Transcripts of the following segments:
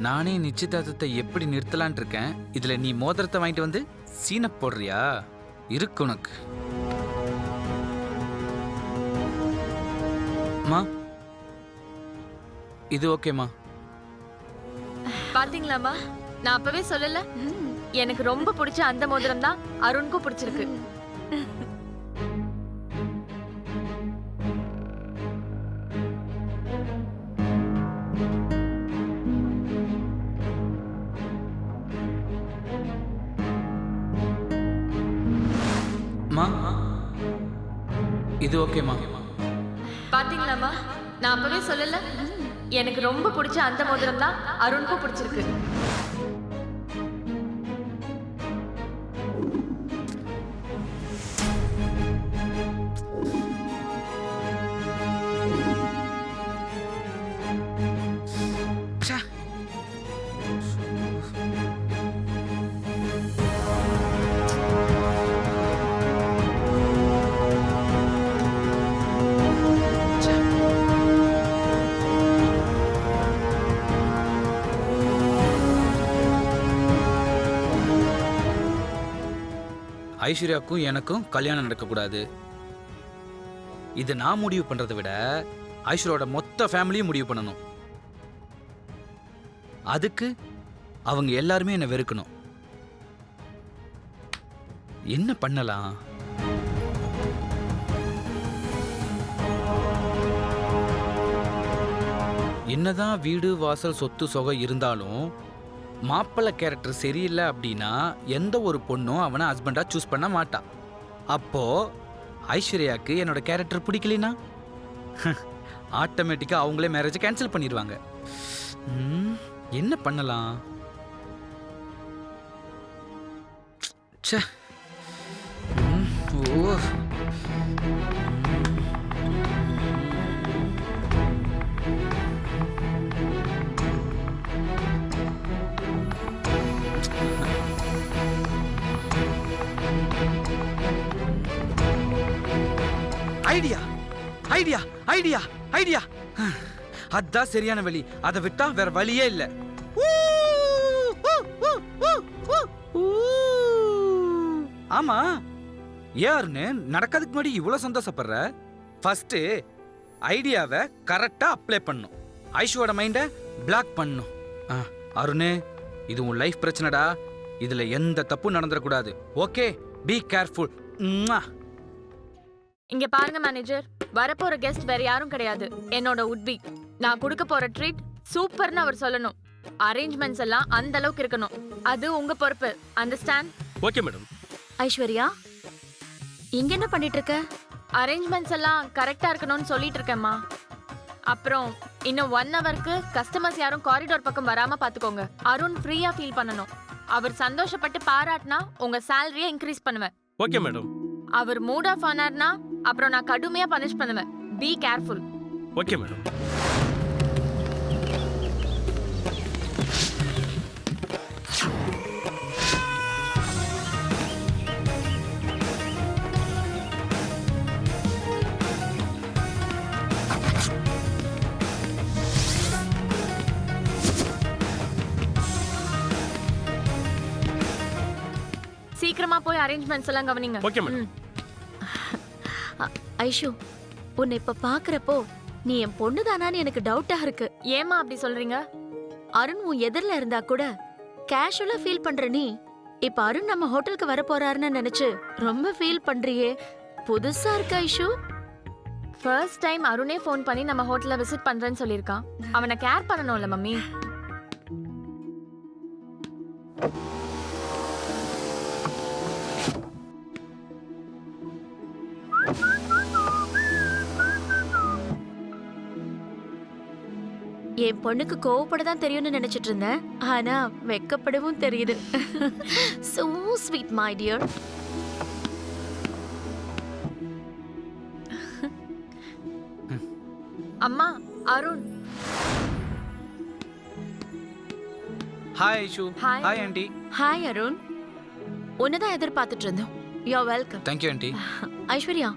நானே நிச்சயதார்த்தத்தை எப்படி நிறுத்தலான் இருக்கேன். இதுல நீ மோதிரத்தை வாங்கிட்டு வந்து சீனை போடுறியா? இருக்கு உனக்கு. மா இது ஓகேம்மா? பாத்தீங்களாமா, நான் அப்பவே சொல்லல, எனக்கு ரொம்ப பிடிச்ச அந்த மோதிரம் தான் அருணுக்கும் பிடிச்சிருக்கு. மா இது ஓகேம்மா? பாத்தீங்களாமா, நான் அப்பவே சொல்லல, எனக்கு ரொம்ப பிடிச்ச அந்த மோதிரம் தான் அருணுக்கும் பிடிச்சிருக்கு. ஐஸ்வர்யாவுக்கும் எனக்கும் கல்யாணம் நடக்கக்கூடாது. இது நான் முடிவு பண்றதை விட ஐஸ்வர்யோட மொத்த ஃபேமிலியும் முடிவு பண்ணணும். அதுக்கு அவங்க எல்லாருமே என்னை வெறுக்கணும். என்ன பண்ணலாம்? என்னதான் வீடு வாசல் சொத்து சொகை இருந்தாலும் மாப்பிள்ளை கேரக்டர் சரியில்லை அப்படின்னா எந்த ஒரு பொண்ணும் அவனை ஹஸ்பண்டா சூஸ் பண்ண மாட்டா. அப்போ ஐஸ்வர்யாவுக்கு என்னோட கேரக்டர் பிடிக்கலனா ஆட்டோமேட்டிக்கா அவங்களே மேரேஜை கேன்சல் பண்ணிடுவாங்க. என்ன பண்ணலாம்? ச்சே. ஓ ஐடியா ஐடியா ஐடியா ஐடியா அதான் சரியான வழி. அதை விட்டா வேற வழியே இல்ல. ஆமா, ஏன்னு நடக்கிறதுக்கு முன்னாடி இவ்வளவு சந்தோஷப்படுற? ஃபர்ஸ்ட் ஐடியாவை கரெக்டா அப்ளை பண்ணும். ஐஷுவோட மைண்டை பிளாக் பண்ணும். அருண், இது உன் லைஃப் பிரச்சனைடா. இதுல எந்த தப்பும் நடந்துடக்கூடாது. Okay, be careful. இங்க பாருங்க மேனேஜர், வரப்போற கெஸ்ட் வேற யாரும் கிடையாது, என்னோட உட்பி. நான் கொடுக்க போற ட்ரீட் சூப்பர்னு அவர் சொல்லணும். அரேஞ்ச்மெண்ட்ஸ் எல்லாம் அந்த அளவுக்கு இருக்கணும். அது உங்க பொறுப்பு. அண்டர்ஸ்டாண்ட்? Okay madam. ஐஸ்வர்யா, இங்க என்ன பண்ணிட்டு இருக்க? அரேஞ்ச்மெண்ட்ஸ் எல்லாம் கரெக்டா இருக்கணும்னு சொல்லிட்டு இருக்கேம்மா. அப்புறம் இன்னும் 1 ஹவருக்கு கஸ்டமர்ஸ் யாரும் காரிடோர் பக்கம் வராம பாத்துக்கோங்க. அருண் ஃப்ரீயா ஃபீல் பண்ணணும். அவர் சந்தோஷப்பட்டு பாராட்டினா உங்க சேலரியை இன்க்ரீஸ் பண்ணுவேன். Okay madam. அவர் மூட் ஆஃப் ஆனார்னா அப்புறம் நான் கடுமையா பனிஷ் பண்ணுவேன். Be careful. Okay madam. சீக்கிரமா போய் அரேஞ்ச்மெண்ட்ஸ் எல்லாம் கவனிங்க. Okay madam. ஐஷு, உன்னை இப்ப பாக்குறப்போ நீ என் பொண்ணுதானான்னு எனக்கு டவுட்டா இருக்கு. ஏமா அப்படி சொல்றீங்க? அருண் உன் எதிரில இருந்தா கூட கேஷுவலா ஃபீல் பண்ற நீ இப்ப அருண் நம்ம ஹோட்டலுக்கு வர போறாருன்னு நினைச்சு ரொம்ப ஃபீல் பண்றியே. புதுசா இருக்கு ஐஷு. ஃபர்ஸ்ட் டைம் அருணே ஃபோன் பண்ணி நம்ம ஹோட்டல்ல விசிட் பண்றேன்னு சொல்லியிருக்கான். அவனை கேர் பண்ணணும்ல மம்மி. என் பொண்ணுக்கு கோவப்பட தான் தெரியும்னு நினைச்சிட்டு இருந்தேன். ஆனா வெக்கப்படவும் தெரியுது. So sweet my dear. அம்மா, Arun. Hi Aishu. Hi. Hi aunty. Hi Arun. உன்னதான் எதிர்பார்த்துட்டு இருந்தோம். You are welcome. Thank you aunty. Aishwarya,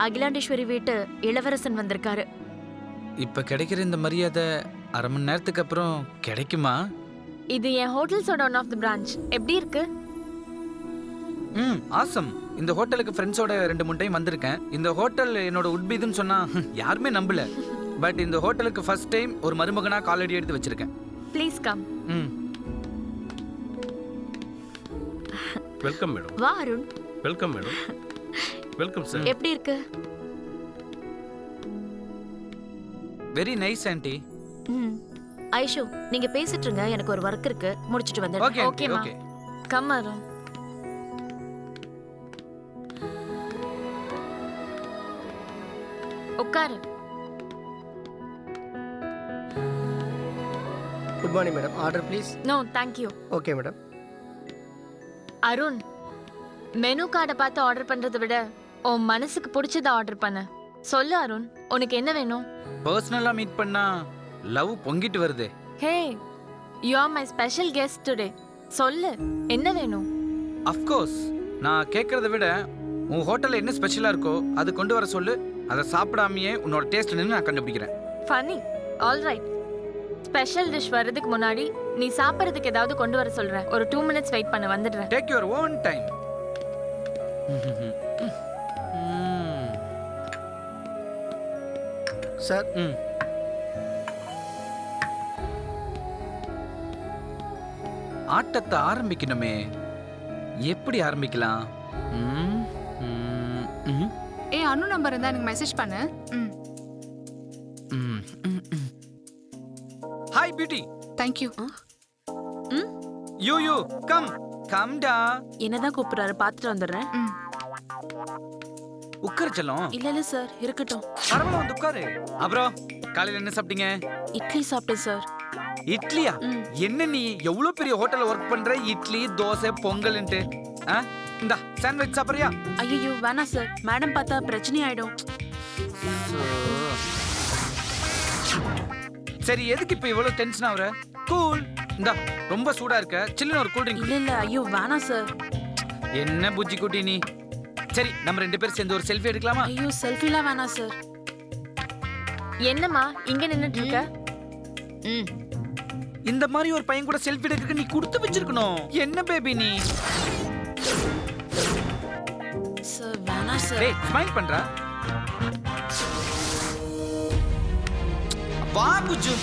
Akilandeswari வீட்டு இளவரசன் வந்திருக்காரு. இப்ப கிடைக்கிற இந்த மரியாதை அரை மணி நேரத்துக்கு அப்புறம் கிடைக்குமா? இது என் ஹோட்டல்ஸோட ஒன் ஆஃப் தி பிரான்ச். எப்படி இருக்கு? ஆசம். இந்த ஹோட்டலுக்கு ஃப்ரெண்ட்ஸோட 2-3 டைம் வந்திருக்கேன். இந்த ஹோட்டல் என்னோட உட்பீதுன்னு சொன்னா யாருமே நம்பல. பட் இந்த ஹோட்டலுக்கு ஃபர்ஸ்ட் டைம் ஒரு மருமகனா காலடி எடுத்து வச்சிருக்கேன். Please come. Welcome madam. வா Arun. Welcome madam. Welcome sir. எப்படி இருக்கு? Very nice anti. ஐஷு நீங்க பேசிட்டு இருங்க, எனக்கு ஒரு ஒர்க் இருக்கு, முடிச்சிட்டு வந்துடுறேன். Okay Okay, ma. Okay. Come Arun. உட்காரு. Good morning madam. Order please. No thank you. Okay madam. Arun, menu கார்டை பார்த்து ஆர்டர் பண்றதை விட உன் மனசுக்கு பிடிச்சத ஆர்டர் பண்ண. சொல்லு அருண், உனக்கு என்ன வேணும்? பர்சனலா மீட் பண்ணா லவ் பொங்கிட்டு வருதே. Hey, you are my special guest today. சொல்லு, என்ன வேணும்? அஃப் கோர்ஸ், நான் கேட்கறத விட உன் ஹோட்டல்ல என்ன ஸ்பெஷலா இருக்கோ அது கொண்டு வர சொல்லு. அதை சாப்பிடாமையே உன்னோட டேஸ்ட் நின்னு நான் கண்டுபிடிக்கிறேன். Funny. All right. Special dish வர்றதுக்கு முன்னாடி நீ சாப்பிட்றதுக்கு ஏதாவது கொண்டு வர சொல்றேன். ஒரு 2 minutes வெயிட் பண்ண, வந்துடுறேன். Take your own time. Sir ஆட்டத்தை ஆரம்பிக்கணுமே. எப்படி ஆரம்பிக்கலாம்? அனு நம்பர் இருந்தா எனக்கு மெசேஜ் பண்ணு. Hi beauty. Thank you. You come கம்டா. என்னதான் கூப்பிடுறாரு, பாத்துட்டு வந்துடுறேன். உட்கார செல்லம். இல்ல சார், இருக்கட்டும். பரவாயில்ல, வந்து உட்காரு. அப்புறம் காலையில என்ன சாப்பிட்டீங்க? இட்லி சாப்பிட்டேன் சார். இட்லியா? என்ன நீ எவ்வளவு பெரிய ஹோட்டல்ல ஒர்க் பண்ற, இட்லி தோசை பொங்கல்ன்ட்டு? இந்தா சாண்ட்விச் சாப்பிடுறியா? ஐயோ வேணாம் சார், மேடம் பார்த்தா பிரச்சனை ஆயிடும். சரி, எதுக்கு இப்ப இவ்வளவு டென்ஷன் ஆகுற? கூல். இந்தா ரொம்ப சூடா இருக்க, சில்லுன்னு ஒரு கூல் ட்ரிங்க். இல்ல ஐயோ வேணாம் சார். என்ன புஜ்ஜி குட்டி நீ. சரி, நம்ம 2 பேரும் சேர்ந்து ஒரு செல்ஃபி எடுக்கலாமா? ஐயோ செல்ஃபிலாம் வேணாம் சார். என்னம்மா இங்க நின்னுட்டு இருக்க? இந்த மாதிரி ஒரு பையன் கூட செல்ஃபி எடுக்க நீ கொடுத்து வச்சிருக்கணும். என்ன பேபி நீ? சார் வேணாம் சார். டேய் ஸ்மைல் பண்றா. வா புஜ்ஜு.